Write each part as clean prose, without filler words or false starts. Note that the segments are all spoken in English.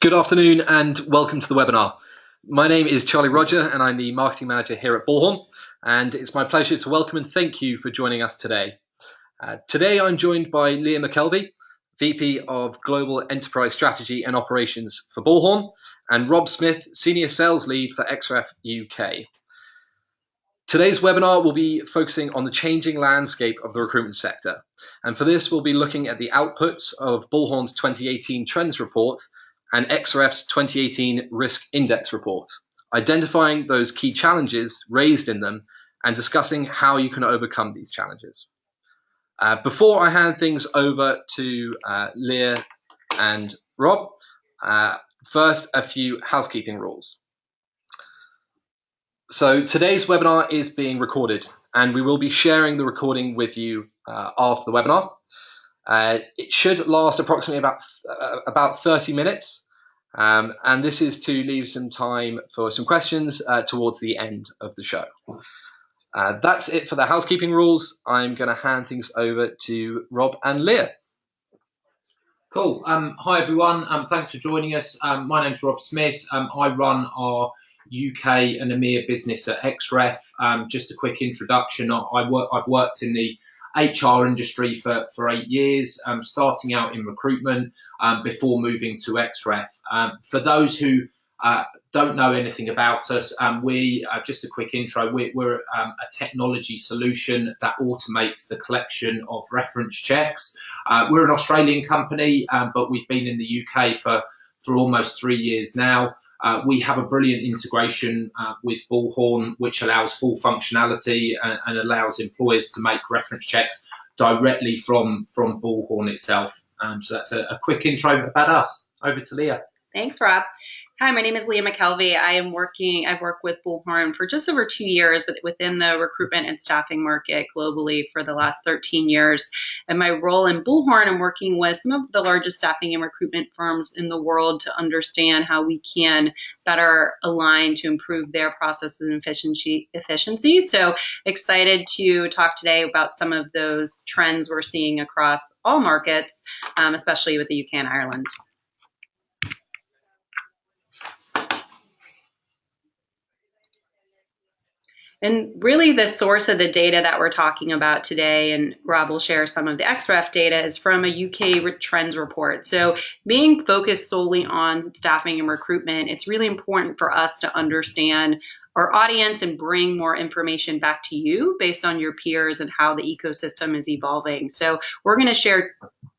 Good afternoon and welcome to the webinar. My name is Charlie Roger and I'm the Marketing Manager here at Bullhorn, and it's my pleasure to welcome and thank you for joining us today. Today I'm joined by Leah McKelvey, VP of Global Enterprise Strategy and Operations for Bullhorn, and Rob Smith, Senior Sales Lead for xRef UK. Today's webinar will be focusing on the changing landscape of the recruitment sector, and for this we'll be looking at the outputs of Bullhorn's 2018 Trends Report and xRef's 2018 Risk Index Report, identifying those key challenges raised in them and discussing how you can overcome these challenges. Before I hand things over to Leah and Rob, first a few housekeeping rules. So today's webinar is being recorded and we will be sharing the recording with you after the webinar. It should last approximately about 30 minutes, and this is to leave some time for some questions towards the end of the show. That's it for the housekeeping rules. I'm going to hand things over to Rob and Leah. Cool. Hi everyone. Thanks for joining us. My name's Rob Smith. I run our UK and EMEA business at xRef. Just a quick introduction. I've worked in the HR industry for 8 years, starting out in recruitment before moving to xRef. For those who don't know anything about us, just a quick intro, we're a technology solution that automates the collection of reference checks. We're an Australian company, but we've been in the UK for almost 3 years now. We have a brilliant integration with Bullhorn, which allows full functionality and allows employers to make reference checks directly from Bullhorn itself. So that's a quick intro about us. Over to Leah. Thanks, Rob. Hi, my name is Leah McKelvey. I've worked with Bullhorn for just over 2 years, but within the recruitment and staffing market globally for the last 13 years. And my role in Bullhorn, I'm working with some of the largest staffing and recruitment firms in the world to understand how we can better align to improve their processes and efficiency. So excited to talk today about some of those trends we're seeing across all markets, especially with the UK and Ireland. And really the source of the data that we're talking about today, and Rob will share some of the xRef data, is from a UK Trends Report. So being focused solely on staffing and recruitment, it's really important for us to understand our audience and bring more information back to you based on your peers and how the ecosystem is evolving. So we're going to share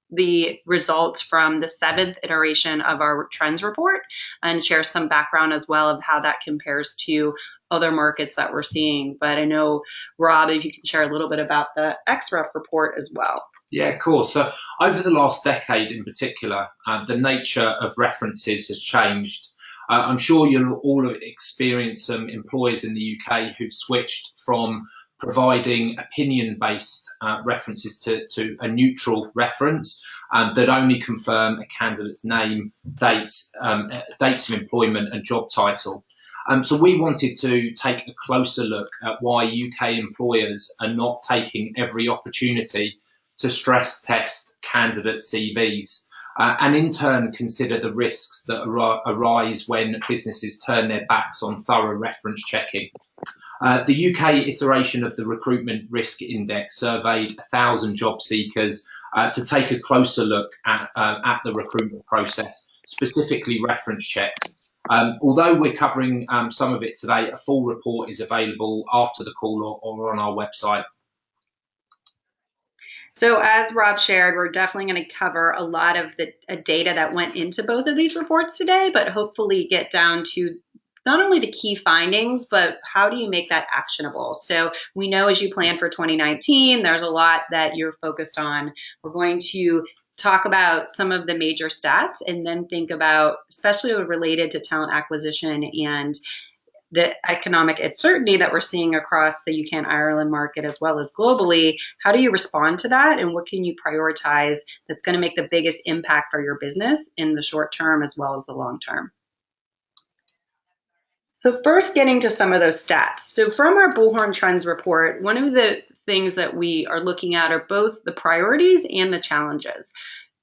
the results from the 7th iteration of our Trends Report and share some background as well of how that compares to other markets that we're seeing. But I know, Rob, if you can share a little bit about the xRef report as well. Yeah, of course. So over the last decade in particular, the nature of references has changed. I'm sure you'll all have experienced some employers in the UK who've switched from providing opinion-based references to a neutral reference that only confirm a candidate's name, dates of employment and job title. So we wanted to take a closer look at why UK employers are not taking every opportunity to stress test candidate CVs and in turn consider the risks that arise when businesses turn their backs on thorough reference checking. The UK iteration of the Recruitment Risk Index surveyed 1,000 job seekers to take a closer look at the recruitment process, specifically reference checks. Although we're covering some of it today, a full report is available after the call or on our website. So as Rob shared, we're definitely going to cover a lot of the data that went into both of these reports today, but hopefully get down to not only the key findings, but how do you make that actionable? So we know as you plan for 2019, there's a lot that you're focused on. We're going to talk about some of the major stats and then think about, especially related to talent acquisition and the economic uncertainty that we're seeing across the UK and Ireland market as well as globally. How do you respond to that, and what can you prioritize that's going to make the biggest impact for your business in the short term as well as the long term? So first, getting to some of those stats. So from our Bullhorn Trends Report, one of the things that we are looking at are both the priorities and the challenges.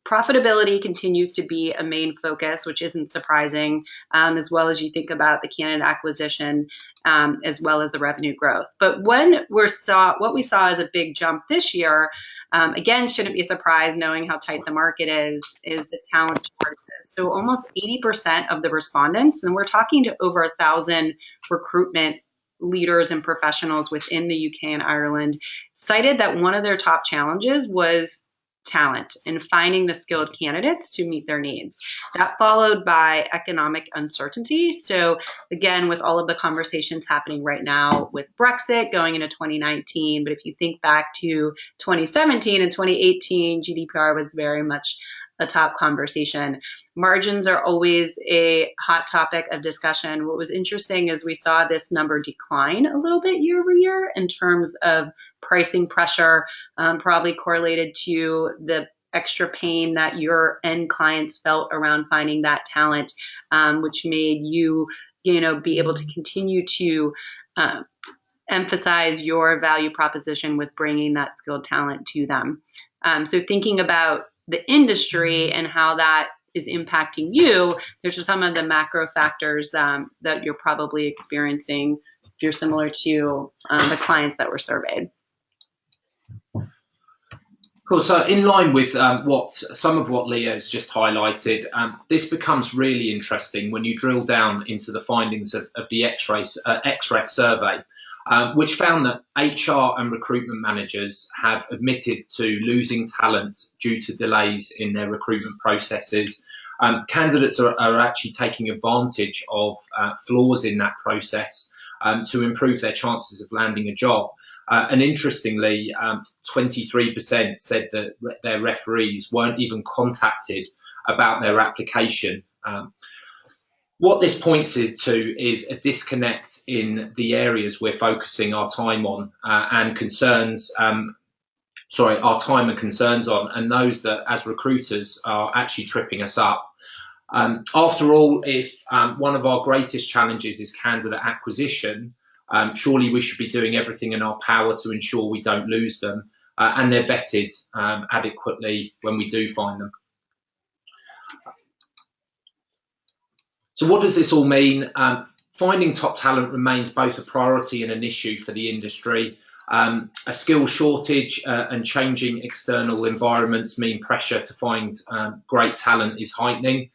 Profitability continues to be a main focus, which isn't surprising, as well as you think about the candidate acquisition, as well as the revenue growth. But what we saw as a big jump this year, again, shouldn't be a surprise knowing how tight the market is the talent shortages. So almost 80% of the respondents, and we're talking to over 1,000 recruitment leaders and professionals within the UK and Ireland, cited that one of their top challenges was talent and finding the skilled candidates to meet their needs. That followed by economic uncertainty. So again, with all of the conversations happening right now with Brexit going into 2019, but if you think back to 2017 and 2018, GDPR was very much a top conversation. Margins are always a hot topic of discussion. What was interesting is we saw this number decline a little bit year over year in terms of pricing pressure, probably correlated to the extra pain that your end clients felt around finding that talent, which made you, be able to continue to emphasize your value proposition with bringing that skilled talent to them. So thinking about the industry and how that is impacting you, there's just some of the macro factors that you're probably experiencing if you're similar to the clients that were surveyed. Cool. So in line with some of what Leah's just highlighted, this becomes really interesting when you drill down into the findings of the xRef survey, which found that HR and recruitment managers have admitted to losing talent due to delays in their recruitment processes. Candidates are actually taking advantage of flaws in that process to improve their chances of landing a job. And interestingly, 23% said that their referees weren't even contacted about their application. What this points to is a disconnect in the areas we're focusing our time on and concerns. Our time and concerns on, and those that as recruiters are actually tripping us up. After all, if one of our greatest challenges is candidate acquisition, surely we should be doing everything in our power to ensure we don't lose them and they're vetted adequately when we do find them. So what does this all mean? Finding top talent remains both a priority and an issue for the industry. A skill shortage and changing external environments mean pressure to find great talent is heightening.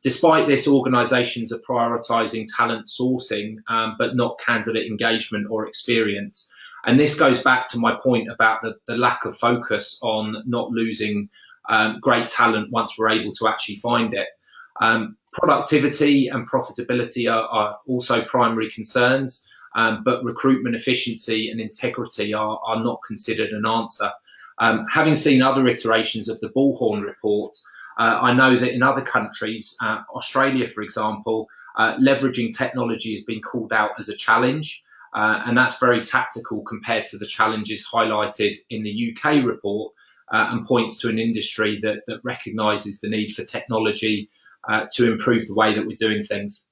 Despite this, organisations are prioritising talent sourcing, but not candidate engagement or experience. And this goes back to my point about the lack of focus on not losing great talent once we're able to actually find it. Productivity and profitability are also primary concerns, but recruitment efficiency and integrity are not considered an answer. Having seen other iterations of the Bullhorn report, I know that in other countries, Australia, for example, leveraging technology has been called out as a challenge, and that's very tactical compared to the challenges highlighted in the UK report and points to an industry that recognises the need for technology to improve the way that we're doing things.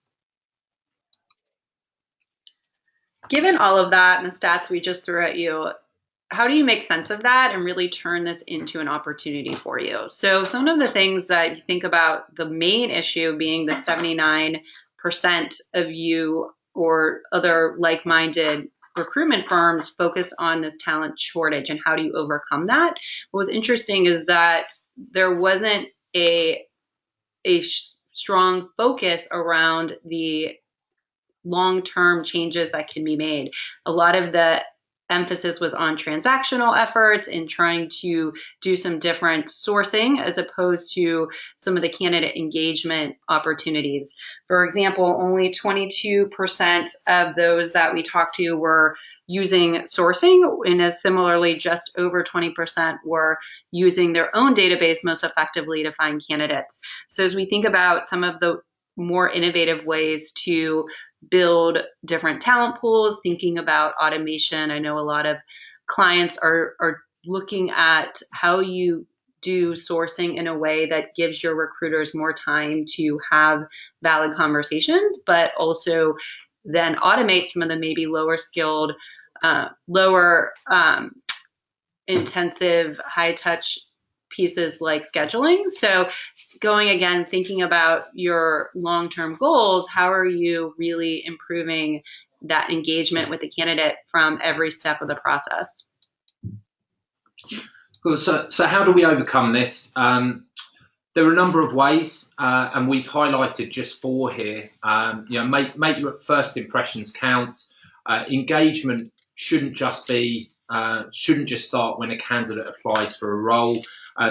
Given all of that and the stats we just threw at you, how do you make sense of that and really turn this into an opportunity for you? So some of the things that you think about, the main issue being the 79% of you or other like-minded recruitment firms focus on this talent shortage and how do you overcome that? What was interesting is that there wasn't a strong focus around the long-term changes that can be made. A lot of the emphasis was on transactional efforts and trying to do some different sourcing as opposed to some of the candidate engagement opportunities. For example, only 22% of those that we talked to were using sourcing, and similarly, just over 20% were using their own database most effectively to find candidates. So as we think about some of the more innovative ways to build different talent pools, thinking about automation, I know a lot of clients are looking at how you do sourcing in a way that gives your recruiters more time to have valid conversations, but also then automate some of the maybe lower skilled, lower intensive, high touch pieces like scheduling. So going again, thinking about your long-term goals, how are you really improving that engagement with the candidate from every step of the process? Cool. So how do we overcome this? There are a number of ways, and we've highlighted just 4 here. Make your first impressions count. Engagement shouldn't just start when a candidate applies for a role.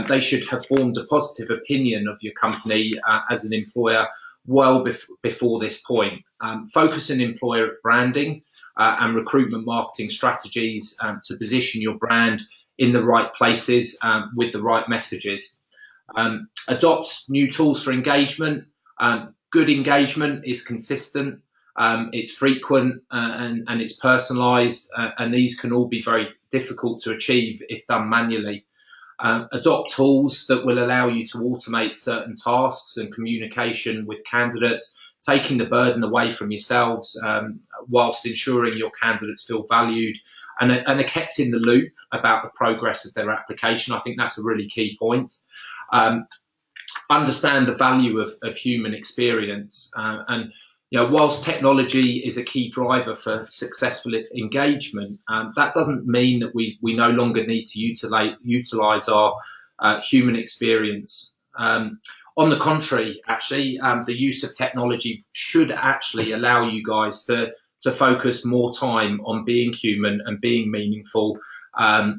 They should have formed a positive opinion of your company as an employer well before this point. Focus on employer branding and recruitment marketing strategies to position your brand in the right places with the right messages. Adopt new tools for engagement. Good engagement is consistent, it's frequent, and it's personalized, and these can all be very difficult to achieve if done manually. Adopt tools that will allow you to automate certain tasks and communication with candidates, taking the burden away from yourselves whilst ensuring your candidates feel valued and are kept in the loop about the progress of their application. I think that's a really key point. Understand the value of human experience, and whilst technology is a key driver for successful engagement, that doesn't mean that we no longer need to utilize our human experience. On the contrary, actually, the use of technology should actually allow you guys to focus more time on being human and being meaningful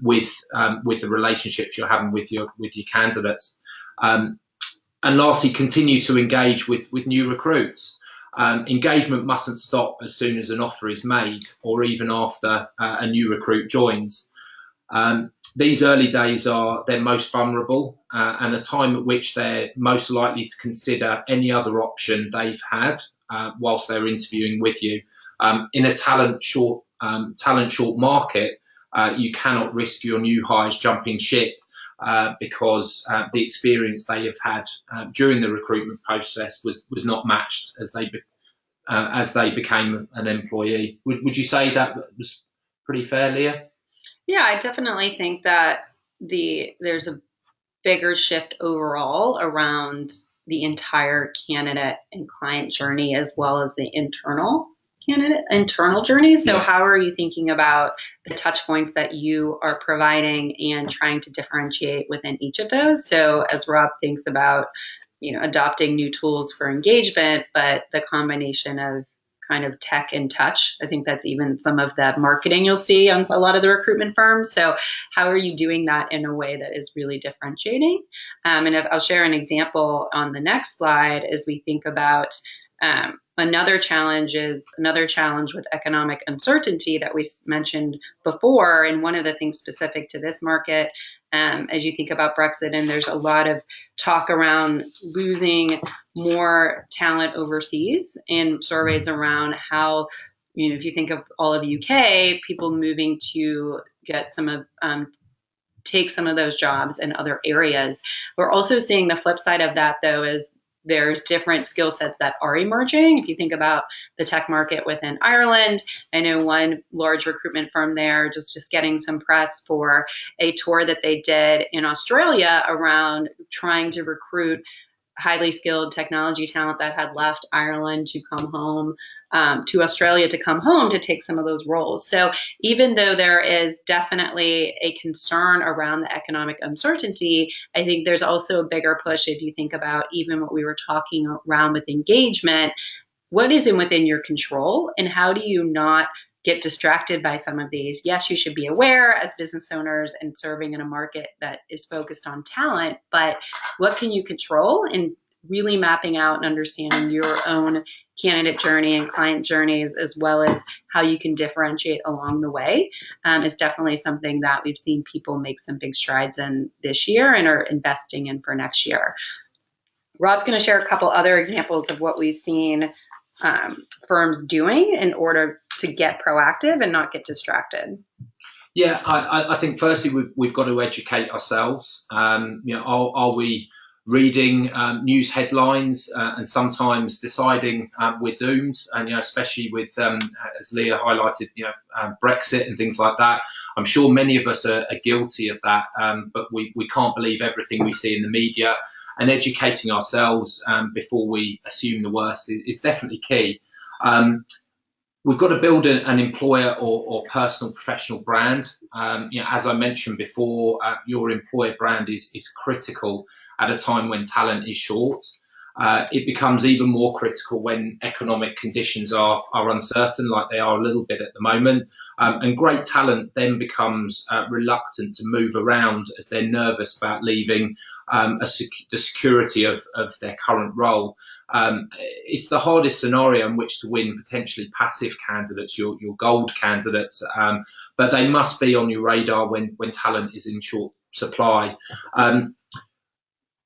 with the relationships you're having with your candidates. And lastly, continue to engage with new recruits. Engagement mustn't stop as soon as an offer is made or even after a new recruit joins. These early days are their most vulnerable and the time at which they're most likely to consider any other option they've had whilst they're interviewing with you. In a talent short market, you cannot risk your new hires jumping ship because the experience they have had during the recruitment process was not matched as they became an employee. Would you say that was pretty fair, Leah? Yeah, I definitely think that there's a bigger shift overall around the entire candidate and client journey as well as the internal journey. So Yeah. How are you thinking about the touch points that you are providing and trying to differentiate within each of those? So as Rob thinks about, adopting new tools for engagement, but the combination of kind of tech and touch, I think that's even some of the marketing you'll see on a lot of the recruitment firms. So how are you doing that in a way that is really differentiating? And I'll share an example on the next slide as we think about another challenge with economic uncertainty that we mentioned before. And one of the things specific to this market, as you think about Brexit, and there's a lot of talk around losing more talent overseas and surveys around how, if you think of all of UK, people moving to get take some of those jobs in other areas. We're also seeing the flip side of that, though, is there's different skill sets that are emerging. If you think about the tech market within Ireland, I know one large recruitment firm there just getting some press for a tour that they did in Australia around trying to recruit highly skilled technology talent that had left Ireland to come home to Australia to come home to take some of those roles. So even though there is definitely a concern around the economic uncertainty, I think there's also a bigger push if you think about even what we were talking around with engagement. What is within your control and how do you not get distracted by some of these? Yes, you should be aware as business owners and serving in a market that is focused on talent, but what can you control? And really mapping out and understanding your own candidate journey and client journeys, as well as how you can differentiate along the way, is definitely something that we've seen people make some big strides in this year and are investing in for next year. Rob's going to share a couple other examples of what we've seen firms doing in order to get proactive and not get distracted. Yeah, I think firstly we've got to educate ourselves. Are we reading news headlines and sometimes deciding we're doomed. And especially with, as Leah highlighted, Brexit and things like that. I'm sure many of us are guilty of that, but we can't believe everything we see in the media. And educating ourselves before we assume the worst is definitely key. We've got to build an employer or personal professional brand. As I mentioned before, your employer brand is critical at a time when talent is short. It becomes even more critical when economic conditions are uncertain, like they are a little bit at the moment. And great talent then becomes reluctant to move around as they're nervous about leaving the security of their current role. It's the hardest scenario in which to win potentially passive candidates, your gold candidates, but they must be on your radar when talent is in short supply.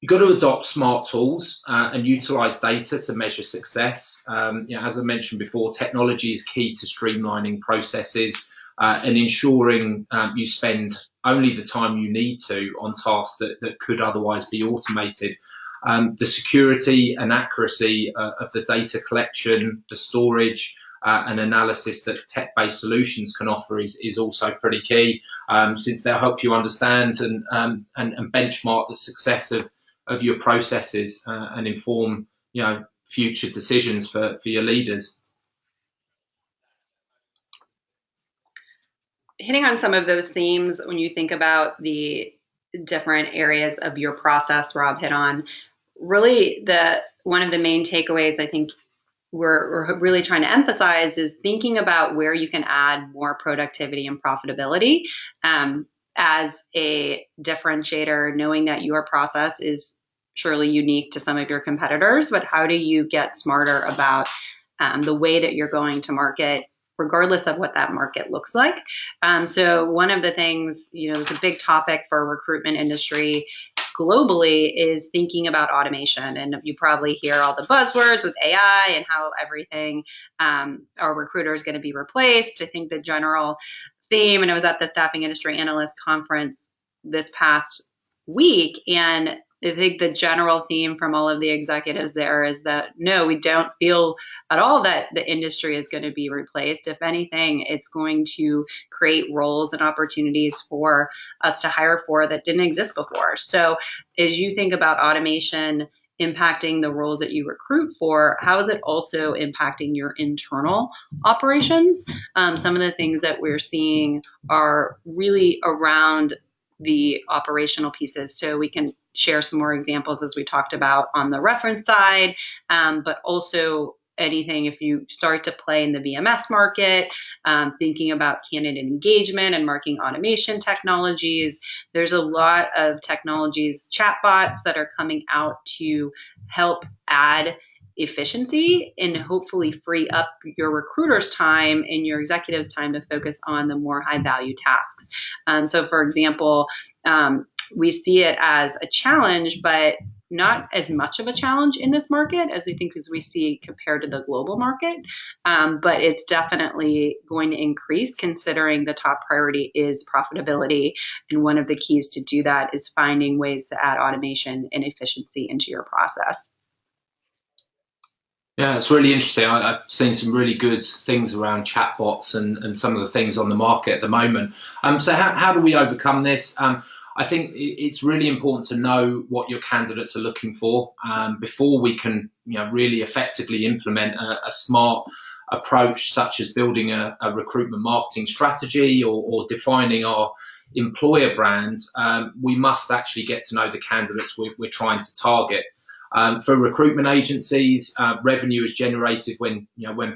You've got to adopt smart tools and utilize data to measure success. As I mentioned before, technology is key to streamlining processes and ensuring you spend only the time you need to on tasks that could otherwise be automated. The security and accuracy of the data collection, the storage, and analysis that tech-based solutions can offer is also pretty key, since they'll help you understand and benchmark the success of your processes and inform future decisions for your leaders. Hitting on some of those themes, when you think about the different areas of your process Rob hit on, really one of the main takeaways I think we're really trying to emphasize is thinking about where you can add more productivity and profitability as a differentiator, knowing that your process is surely unique to some of your competitors, but how do you get smarter about the way that you're going to market, regardless of what that market looks like. So one of the things, it's a big topic for recruitment industry globally is thinking about automation. And you probably hear all the buzzwords with AI and how everything, our recruiter is going to be replaced. I think the general theme, and I was at the Staffing Industry Analyst Conference this past week, and I think the general theme from all of the executives there is that, no, we don't feel at all that the industry is going to be replaced. If anything, it's going to create roles and opportunities for us to hire for that didn't exist before. So as you think about automation impacting the roles that you recruit for, how is it also impacting your internal operations? Some of the things that we're seeing are really around the operational pieces. So we can share some more examples as we talked about on the reference side, but also anything if you start to play in the VMS market, thinking about candidate engagement and marketing automation technologies. There's a lot of technologies, chatbots that are coming out to help add efficiency and hopefully free up your recruiter's time and your executive's time to focus on the more high value tasks. So for example, we see it as a challenge, but not as much of a challenge in this market as we think as we see compared to the global market. But it's definitely going to increase considering the top priority is profitability. And one of the keys to do that is finding ways to add automation and efficiency into your process. Yeah, it's really interesting. I've seen some really good things around chatbots and some of the things on the market at the moment. So how do we overcome this? I think it's really important to know what your candidates are looking for before we can really effectively implement a smart approach, such as building a recruitment marketing strategy or defining our employer brand. We must actually get to know the candidates we're trying to target. For recruitment agencies, revenue is generated when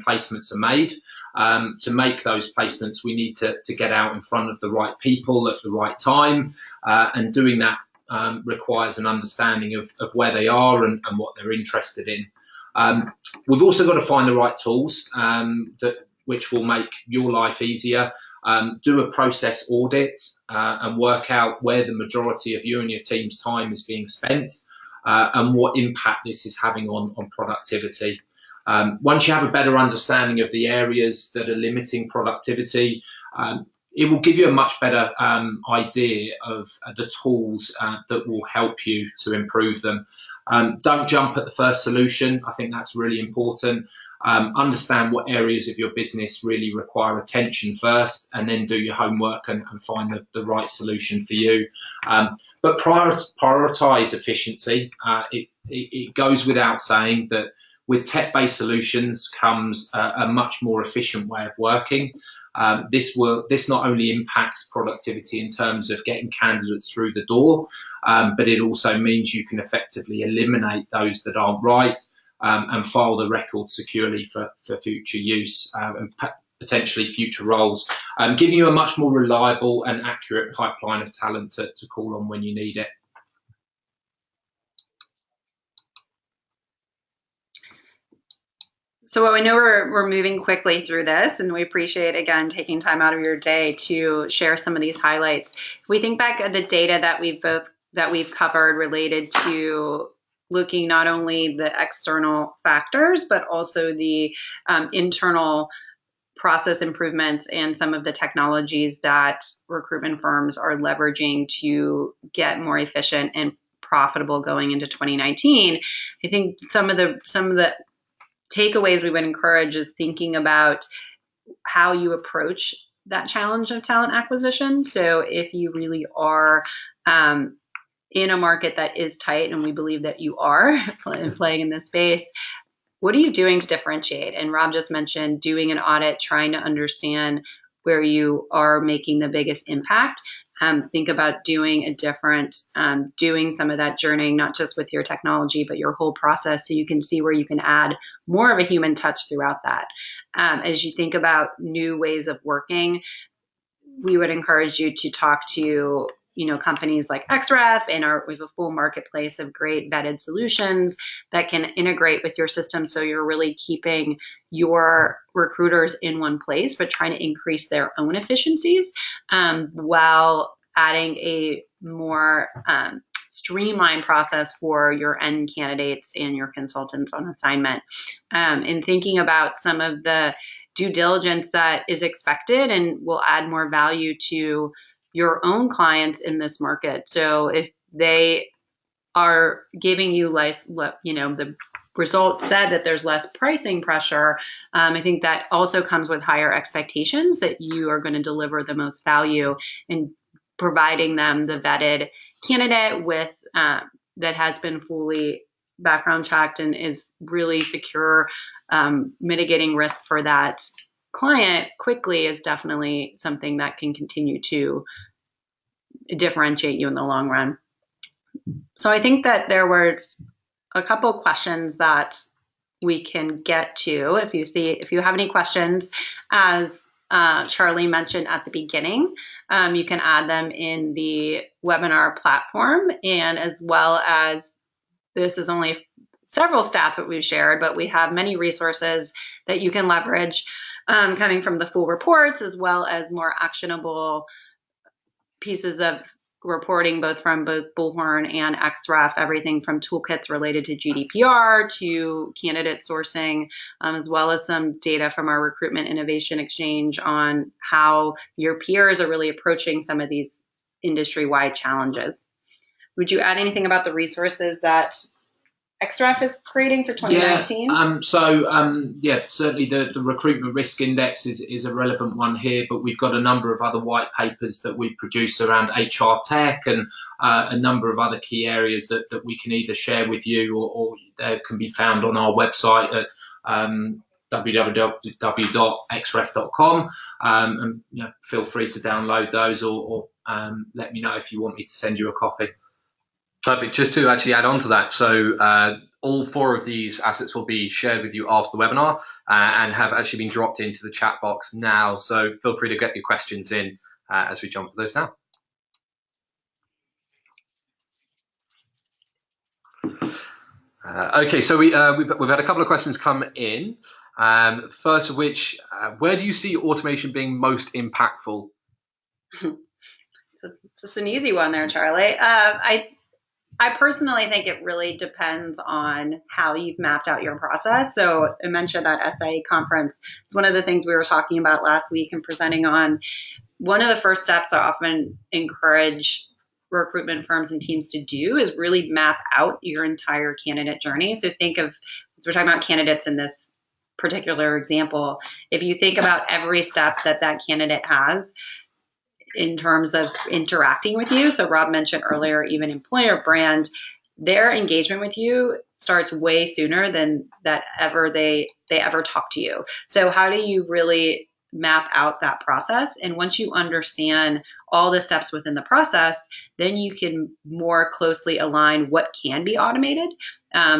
placements are made. To make those placements, we need to get out in front of the right people at the right time, and doing that requires an understanding of where they are and what they're interested in. We've also got to find the right tools which will make your life easier. Do a process audit and work out where the majority of you and your team's time is being spent. And what impact this is having on productivity. Once you have a better understanding of the areas that are limiting productivity, it will give you a much better idea of the tools that will help you to improve them. Don't jump at the first solution. I think that's really important. Understand what areas of your business really require attention first, and then do your homework and find the right solution for you. But prioritize efficiency. It goes without saying that with tech-based solutions comes a much more efficient way of working. This not only impacts productivity in terms of getting candidates through the door, but it also means you can effectively eliminate those that aren't right, and file the record securely for future use and potentially future roles, giving you a much more reliable and accurate pipeline of talent to call on when you need it. So I know we're moving quickly through this, and we appreciate, again, taking time out of your day to share some of these highlights. If we think back at the data that we've covered related to looking not only the external factors, but also the internal process improvements and some of the technologies that recruitment firms are leveraging to get more efficient and profitable going into 2019. I think some of the takeaways we would encourage is thinking about how you approach that challenge of talent acquisition. So if you really are in a market that is tight, and we believe that you are playing in this space, what are you doing to differentiate? And Rob just mentioned doing an audit, trying to understand where you are making the biggest impact. Think about doing doing some of that journeying, not just with your technology, but your whole process, so you can see where you can add more of a human touch throughout that. As you think about new ways of working, we would encourage you to talk to companies like xRef, and we have a full marketplace of great vetted solutions that can integrate with your system, so you're really keeping your recruiters in one place, but trying to increase their own efficiencies while adding a more streamlined process for your end candidates and your consultants on assignment. And thinking about some of the due diligence that is expected and will add more value to your own clients in this market. So if they are giving you the results said that there's less pricing pressure, I think that also comes with higher expectations that you are going to deliver the most value in providing them the vetted candidate with that has been fully background checked and is really secure. Mitigating risk for that client quickly is definitely something that can continue to differentiate you in the long run. So I think that there was a couple of questions that we can get to. If you have any questions, as Charlie mentioned at the beginning, you can add them in the webinar platform, and as well as this is only several stats that we've shared, but we have many resources that you can leverage coming from the full reports, as well as more actionable pieces of reporting, both from Bullhorn and xRef, everything from toolkits related to GDPR to candidate sourcing, as well as some data from our Recruitment Innovation Exchange on how your peers are really approaching some of these industry-wide challenges. Would you add anything about the resources that xRef is creating for 2019? Certainly the recruitment risk index is a relevant one here, but we've got a number of other white papers that we've produced around HR tech and a number of other key areas that we can either share with you or they can be found on our website at www.xref.com, and feel free to download those or let me know if you want me to send you a copy. Perfect. Just to actually add on to that, so all 4 of these assets will be shared with you after the webinar and have actually been dropped into the chat box now. So feel free to get your questions in as we jump to those now. Okay, so we've had a couple of questions come in. First of which, where do you see automation being most impactful? Just an easy one there, Charlie. I personally think it really depends on how you've mapped out your process. So I mentioned that SIA conference. It's one of the things we were talking about last week and presenting on. one of the first steps I often encourage recruitment firms and teams to do is really map out your entire candidate journey. So think of, as we're talking about candidates in this particular example, if you think about every step that candidate has in terms of interacting with you. So Rob mentioned earlier, even employer brand, their engagement with you starts way sooner than that ever they ever talk to you. So how do you really map out that process? And once you understand all the steps within the process, then you can more closely align what can be automated.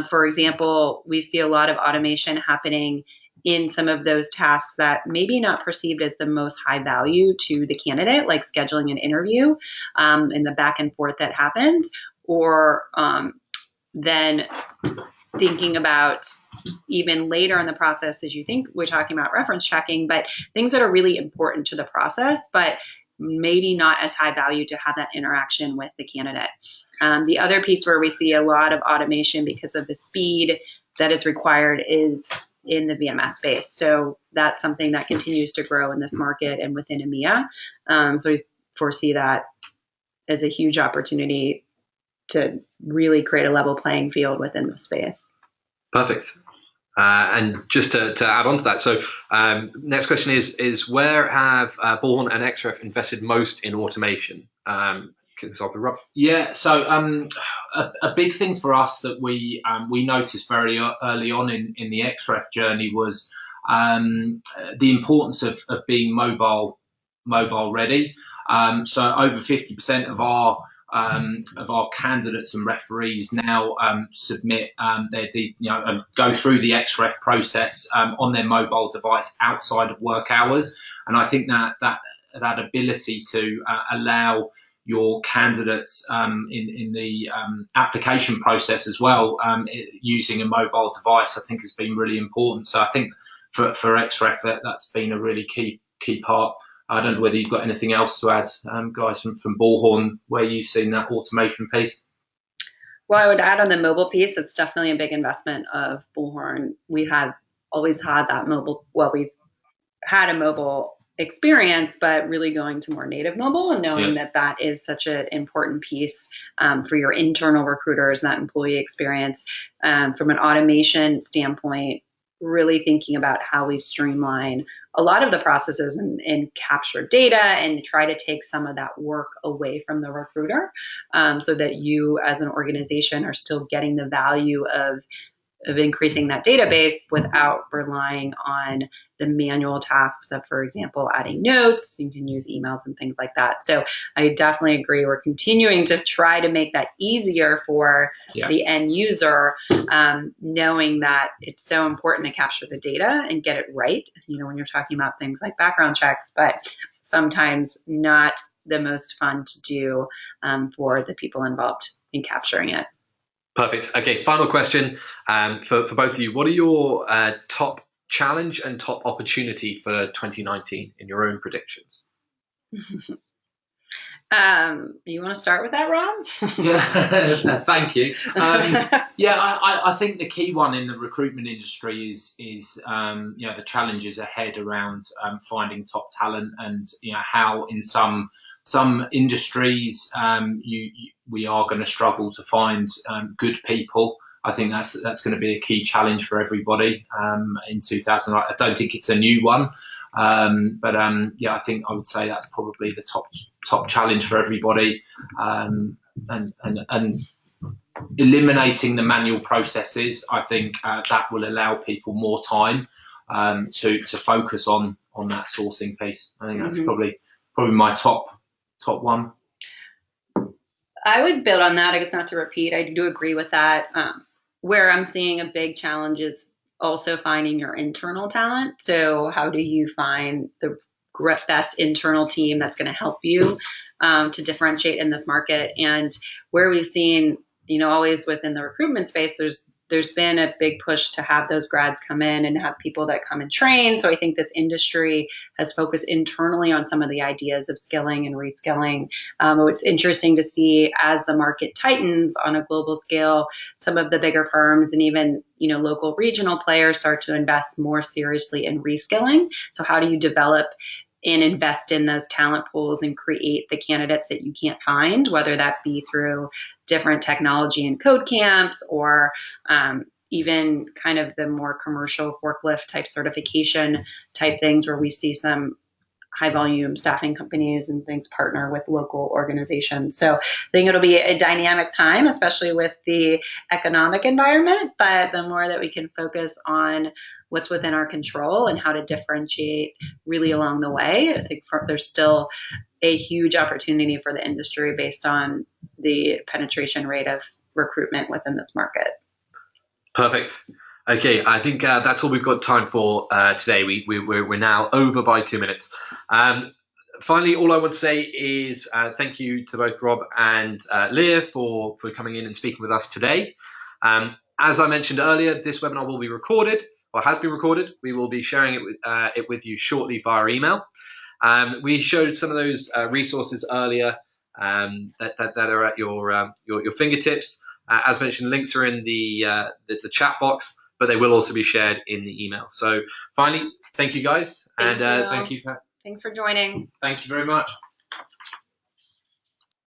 For example, we see a lot of automation happening in some of those tasks that maybe not perceived as the most high value to the candidate, like scheduling an interview and the back and forth that happens, or then thinking about even later in the process, as you think we're talking about reference checking, but things that are really important to the process, but maybe not as high value to have that interaction with the candidate. The other piece where we see a lot of automation because of the speed that is required is in the VMS space. So that's something that continues to grow in this market and within EMEA. So we foresee that as a huge opportunity to really create a level playing field within the space. Perfect. And just to add on to that, so next question is where have Bullhorn and xRef invested most in automation? Rob? Yeah, so a big thing for us that we noticed very early on in the xRef journey was the importance of being mobile ready. So over 50% of our candidates and referees now submit go through the xRef process on their mobile device outside of work hours, and I think that ability to allow your candidates in the application process as well, using a mobile device, I think has been really important. So I think for xRef that's been a really key part. I don't know whether you've got anything else to add, guys, from Bullhorn, where you've seen that automation piece. Well, I would add on the mobile piece, it's definitely a big investment of Bullhorn. We have always had that mobile, well, we've had a mobile experience, but really going to more native mobile and knowing that is such an important piece for your internal recruiters, that employee experience. From an automation standpoint, really thinking about how we streamline a lot of the processes and capture data and try to take some of that work away from the recruiter, so that you as an organization are still getting the value of increasing that database without relying on the manual tasks of, for example, adding notes. You can use emails and things like that. So I definitely agree. We're continuing to try to make that easier for the end user, knowing that it's so important to capture the data and get it right. You know, when you're talking about things like background checks, but sometimes not the most fun to do for the people involved in capturing it. Perfect. Okay, final question for both of you. What are your top challenge and top opportunity for 2019 in your own predictions? You want to start with that, Rob? Yeah, thank you. I think the key one in the recruitment industry is the challenges ahead around finding top talent, and how in some industries we are going to struggle to find good people. I think that's going to be a key challenge for everybody in 2000. I don't think it's a new one. I think I would say that's probably the top challenge for everybody, and eliminating the manual processes. I think that will allow people more time to focus on that sourcing piece. I think that's probably my top one. I would build on that. I guess not to repeat. I do agree with that. Where I'm seeing a big challenge is also finding your internal talent. So how do you find the best internal team that's going to help you to differentiate in this market? And where we've seen, always within the recruitment space, there's been a big push to have those grads come in and have people that come and train. So I think this industry has focused internally on some of the ideas of skilling and reskilling. It's interesting to see as the market tightens on a global scale, some of the bigger firms and even local regional players start to invest more seriously in reskilling. So how do you develop and invest in those talent pools and create the candidates that you can't find, whether that be through different technology and code camps or even kind of the more commercial forklift type certification type things where we see some high volume staffing companies and things partner with local organizations. So I think it'll be a dynamic time, especially with the economic environment, but the more that we can focus on what's within our control and how to differentiate really along the way, I think there's still a huge opportunity for the industry based on the penetration rate of recruitment within this market. Perfect. Okay, I think that's all we've got time for today. We're now over by 2 minutes. Finally, all I want to say is thank you to both Rob and Leah for coming in and speaking with us today. As I mentioned earlier, this webinar will be recorded, or has been recorded. We will be sharing it with you shortly via email. We showed some of those resources earlier that are at your fingertips. As mentioned, links are in the chat box, but they will also be shared in the email. So finally, thank you guys. Thank you. Thank you. Thanks for joining. Thank you very much.